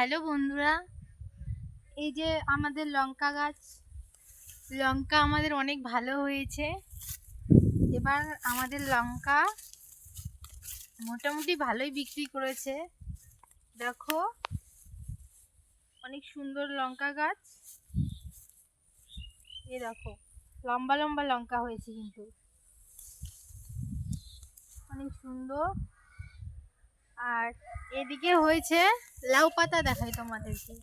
Hello বন্ধুরা, এই যে আমাদের লঙ্কা গাছ, লঙ্কা আমাদের অনেক ভালো হয়েছে। এবার আমাদের লঙ্কা মোটামুটি ভালোই বিক্রি করেছে। দেখো অনেক সুন্দর লঙ্কা গাছ। এই দেখো লম্বা লম্বা লঙ্কা হয়েছে, কিন্তু অনেক সুন্দর। আর এদিকে হয়েছে লাউ পাতা, দেখাই তোমাদেরকে।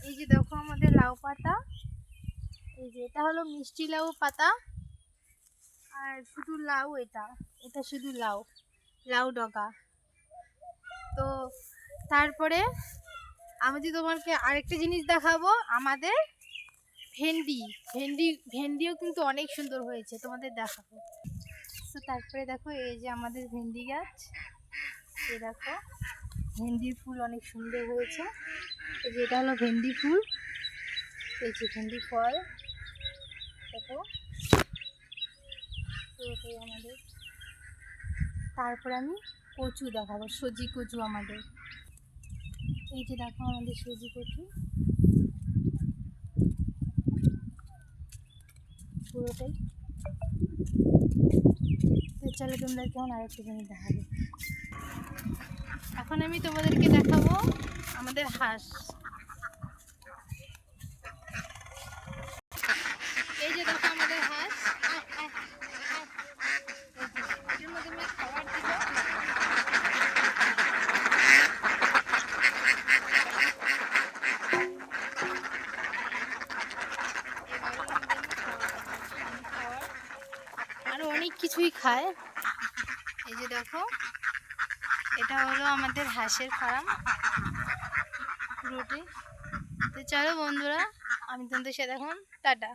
এই যে দেখো আমাদের লাউ পাতা, এই যে এটা হলো মিষ্টি লাউ পাতা, আর শুধু লাউ, এটা এটা শুধু লাউ, লাউ ডগা। তো তারপরে আমি যদি তোমাকে আরেকটা জিনিস দেখাবো, আমাদের ভেন্ডিও কিন্তু অনেক সুন্দর হয়েছে, তোমাদের দেখাবো। তো তারপরে দেখো এই যে আমাদের ভেন্ডি গাছ, এই দেখো ভেন্ডির ফুল অনেক সুন্দর হয়েছে। এই যে এটা হলো ভেন্ডি ফুল, এই যে ভেন্ডি ফল দেখো। তো এটাই আমাদের। তারপরে আমি কচু দেখাবো, সজি কচু আমাদের। এই যে দেখো আমাদের সজি কচু পুরোটাই। তো চলো তোমরা কেমন আরেকটা জিনিস দেখাবো। এখন আমি তোমাদেরকে দেখাবো আমাদের হাঁস। এই যে দেখো আমাদের হাঁস, এর মধ্যে আমি খাবার দিব। আরো অনেক কিছুই খায়। এই যে দেখো এটা হলো আমাদের হাঁসের ফার্ম পুরোটাই। তো চলো বন্ধুরা, আমি তোমাদের সাথে এখন টাটা।